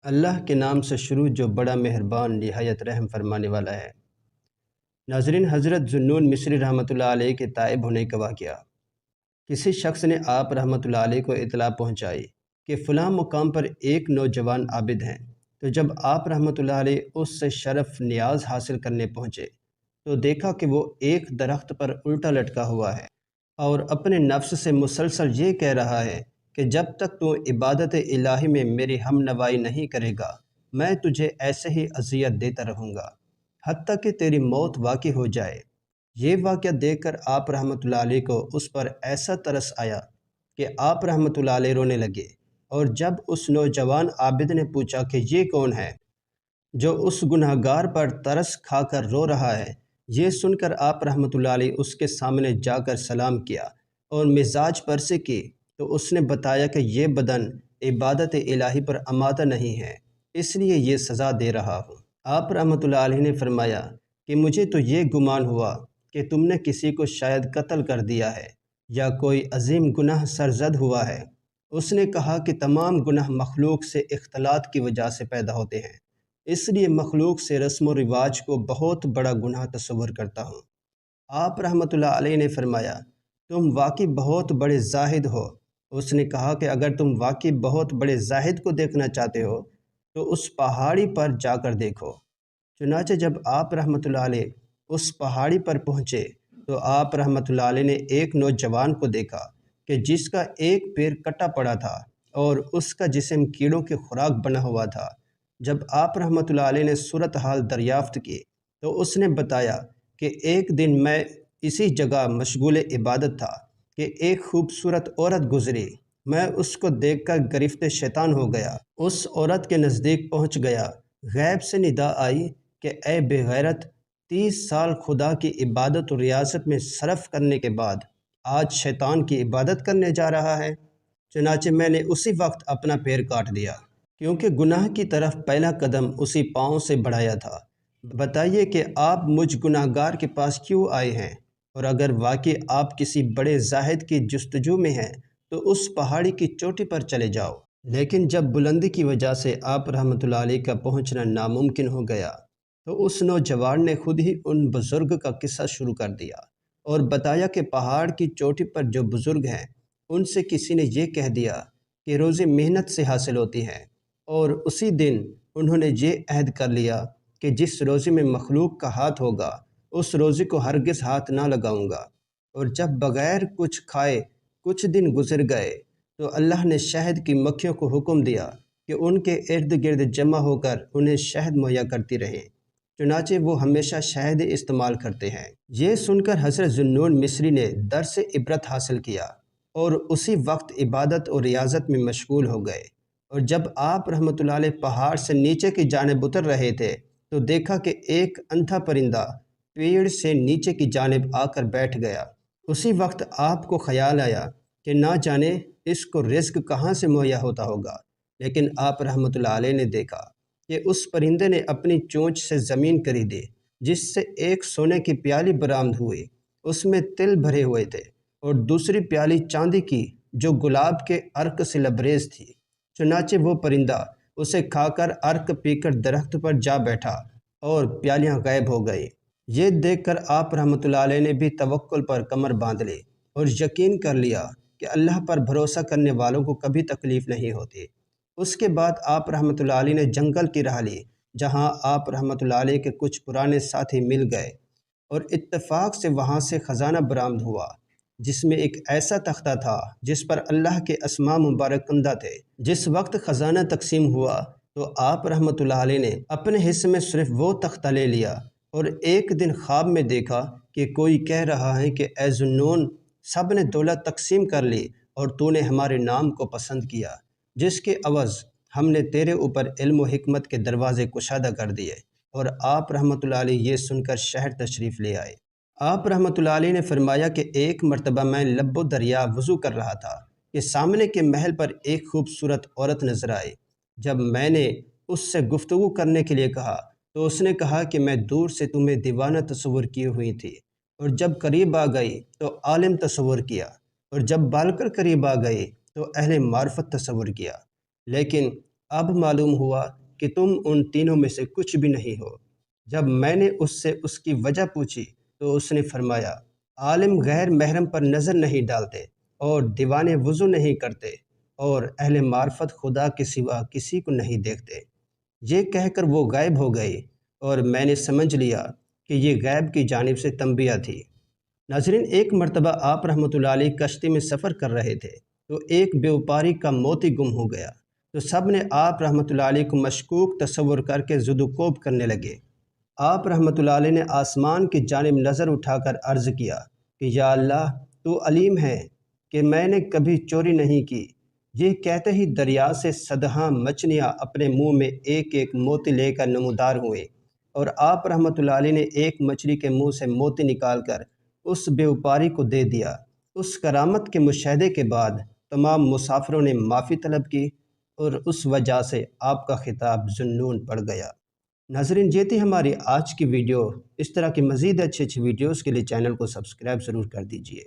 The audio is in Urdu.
اللہ کے نام سے شروع جو بڑا مہربان نہایت رحم فرمانے والا ہے۔ ناظرین، حضرت ذوالنون مصری رحمۃ اللہ علیہ کے تائب ہونے کا واقعہ۔ کسی شخص نے آپ رحمۃ اللہ علیہ کو اطلاع پہنچائی کہ فلاں مقام پر ایک نوجوان عابد ہیں، تو جب آپ رحمۃ اللہ علیہ اس سے شرف نیاز حاصل کرنے پہنچے تو دیکھا کہ وہ ایک درخت پر الٹا لٹکا ہوا ہے اور اپنے نفس سے مسلسل یہ کہہ رہا ہے کہ جب تک تو عبادت الہی میں میری ہم نوائی نہیں کرے گا، میں تجھے ایسے ہی اذیت دیتا رہوں گا حتیٰ کہ تیری موت واقع ہو جائے۔ یہ واقعہ دیکھ کر آپ رحمۃ اللہ علیہ کو اس پر ایسا ترس آیا کہ آپ رحمۃ اللہ علیہ رونے لگے، اور جب اس نوجوان عابد نے پوچھا کہ یہ کون ہے جو اس گناہ گار پر ترس کھا کر رو رہا ہے، یہ سن کر آپ رحمۃ اللہ علیہ اس کے سامنے جا کر سلام کیا اور مزاج پرسی کی، تو اس نے بتایا کہ یہ بدن عبادت الہی پر آمادہ نہیں ہے، اس لیے یہ سزا دے رہا ہوں۔ آپ رحمۃ اللہ علیہ نے فرمایا کہ مجھے تو یہ گمان ہوا کہ تم نے کسی کو شاید قتل کر دیا ہے یا کوئی عظیم گناہ سرزد ہوا ہے۔ اس نے کہا کہ تمام گناہ مخلوق سے اختلاط کی وجہ سے پیدا ہوتے ہیں، اس لیے مخلوق سے رسم و رواج کو بہت بڑا گناہ تصور کرتا ہوں۔ آپ رحمۃ اللہ علیہ نے فرمایا تم واقعی بہت بڑے زاہد ہو۔ اس نے کہا کہ اگر تم واقعی بہت بڑے زاہد کو دیکھنا چاہتے ہو تو اس پہاڑی پر جا کر دیکھو۔ چنانچہ جب آپ رحمۃ اللہ علیہ اس پہاڑی پر پہنچے تو آپ رحمۃ اللہ علیہ نے ایک نوجوان کو دیکھا کہ جس کا ایک پیر کٹا پڑا تھا اور اس کا جسم کیڑوں کی خوراک بنا ہوا تھا۔ جب آپ رحمۃ اللہ علیہ نے صورتحال دریافت کی تو اس نے بتایا کہ ایک دن میں اسی جگہ مشغول عبادت تھا کہ ایک خوبصورت عورت گزری، میں اس کو دیکھ کر گرفت شیطان ہو گیا، اس عورت کے نزدیک پہنچ گیا، غیب سے ندا آئی کہ اے بے غیرت، 30 سال خدا کی عبادت و ریاضت میں صرف کرنے کے بعد آج شیطان کی عبادت کرنے جا رہا ہے۔ چنانچہ میں نے اسی وقت اپنا پیر کاٹ دیا، کیونکہ گناہ کی طرف پہلا قدم اسی پاؤں سے بڑھایا تھا۔ بتائیے کہ آپ مجھ گناہ گار کے پاس کیوں آئے ہیں؟ اور اگر واقعی آپ کسی بڑے زاہد کی جستجو میں ہیں تو اس پہاڑی کی چوٹی پر چلے جاؤ۔ لیکن جب بلندی کی وجہ سے آپ رحمۃ اللہ علیہ کا پہنچنا ناممکن ہو گیا تو اس نوجوان نے خود ہی ان بزرگ کا قصہ شروع کر دیا اور بتایا کہ پہاڑ کی چوٹی پر جو بزرگ ہیں ان سے کسی نے یہ کہہ دیا کہ روزی محنت سے حاصل ہوتی ہیں، اور اسی دن انہوں نے یہ عہد کر لیا کہ جس روزی میں مخلوق کا ہاتھ ہوگا اس روزی کو ہرگز ہاتھ نہ لگاؤں گا۔ اور جب بغیر کچھ کھائے کچھ دن گزر گئے تو اللہ نے شہد کی مکھیوں کو حکم دیا کہ ان کے ارد گرد جمع ہو کر انہیں شہد مہیا کرتی رہیں، چنانچہ وہ ہمیشہ شہد استعمال کرتے ہیں۔ یہ سن کر حضرت ذوالنون مصری نے درس عبرت حاصل کیا اور اسی وقت عبادت اور ریاضت میں مشغول ہو گئے، اور جب آپ رحمۃ اللہ علیہ پہاڑ سے نیچے کی جانب اتر رہے تھے تو دیکھا کہ ایک اندھا پرندہ پیڑ سے نیچے کی جانب آ کر بیٹھ گیا۔ اسی وقت آپ کو خیال آیا کہ نہ جانے اس کو رزق کہاں سے مہیا ہوتا ہوگا، لیکن آپ رحمۃ اللہ علیہ نے دیکھا کہ اس پرندے نے اپنی چونچ سے زمین کریدی، جس سے ایک سونے کی پیالی برآمد ہوئی، اس میں تل بھرے ہوئے تھے، اور دوسری پیالی چاندی کی جو گلاب کے عرق سے لبریز تھی۔ چنانچہ وہ پرندہ اسے کھا کر عرق پی کر درخت پر جا بیٹھا اور پیالیاں غائب ہو گئی۔ یہ دیکھ کر آپ رحمۃ اللہ علیہ نے بھی توکل پر کمر باندھ لی اور یقین کر لیا کہ اللہ پر بھروسہ کرنے والوں کو کبھی تکلیف نہیں ہوتی۔ اس کے بعد آپ رحمۃ اللہ علیہ نے جنگل کی راہ لی، جہاں آپ رحمۃ اللہ علیہ کے کچھ پرانے ساتھی مل گئے اور اتفاق سے وہاں سے خزانہ برآمد ہوا، جس میں ایک ایسا تختہ تھا جس پر اللہ کے اسماء مبارک کندہ تھے۔ جس وقت خزانہ تقسیم ہوا تو آپ رحمۃ اللہ علیہ نے اپنے حصے میں صرف وہ تختہ لے لیا، اور ایک دن خواب میں دیکھا کہ کوئی کہہ رہا ہے کہ اے ذوالنون، سب نے دولت تقسیم کر لی اور تو نے ہمارے نام کو پسند کیا، جس کے عوض ہم نے تیرے اوپر علم و حکمت کے دروازے کشادہ کر دیے۔ اور آپ رحمۃ اللہ علیہ یہ سن کر شہر تشریف لے آئے۔ آپ رحمۃ اللہ علیہ نے فرمایا کہ ایک مرتبہ میں لب و دریا وضو کر رہا تھا کہ سامنے کے محل پر ایک خوبصورت عورت نظر آئی۔ جب میں نے اس سے گفتگو کرنے کے لیے کہا تو اس نے کہا کہ میں دور سے تمہیں دیوانہ تصور کی ہوئی تھی، اور جب قریب آ گئی تو عالم تصور کیا، اور جب بال کر قریب آ گئی تو اہل معرفت تصور کیا، لیکن اب معلوم ہوا کہ تم ان تینوں میں سے کچھ بھی نہیں ہو۔ جب میں نے اس سے اس کی وجہ پوچھی تو اس نے فرمایا، عالم غیر محرم پر نظر نہیں ڈالتے اور دیوانے وضو نہیں کرتے اور اہل معرفت خدا کے سوا کسی کو نہیں دیکھتے۔ یہ کہہ کر وہ غائب ہو گئی اور میں نے سمجھ لیا کہ یہ غیب کی جانب سے تنبیہ تھی۔ ناظرین، ایک مرتبہ آپ رحمۃ اللہ علیہ کشتی میں سفر کر رہے تھے تو ایک بیوپاری کا موتی گم ہو گیا، تو سب نے آپ رحمۃ اللہ علیہ کو مشکوک تصور کر کے زد و کوب کرنے لگے۔ آپ رحمۃ اللہ علیہ نے آسمان کی جانب نظر اٹھا کر عرض کیا کہ یا اللہ، تو علیم ہے کہ میں نے کبھی چوری نہیں کی۔ یہ کہتے ہی دریا سے صدہاں مچھلیاں اپنے منہ میں ایک ایک موتی لے کر نمودار ہوئے، اور آپ رحمۃ اللہ علیہ نے ایک مچھلی کے منہ سے موتی نکال کر اس بیوپاری کو دے دیا۔ اس کرامت کے مشاہدے کے بعد تمام مسافروں نے معافی طلب کی اور اس وجہ سے آپ کا خطاب ذوالنون پڑ گیا۔ ناظرین، یہ تھی ہماری آج کی ویڈیو۔ اس طرح کی مزید اچھی ویڈیوز کے لیے چینل کو سبسکرائب ضرور کر دیجیے۔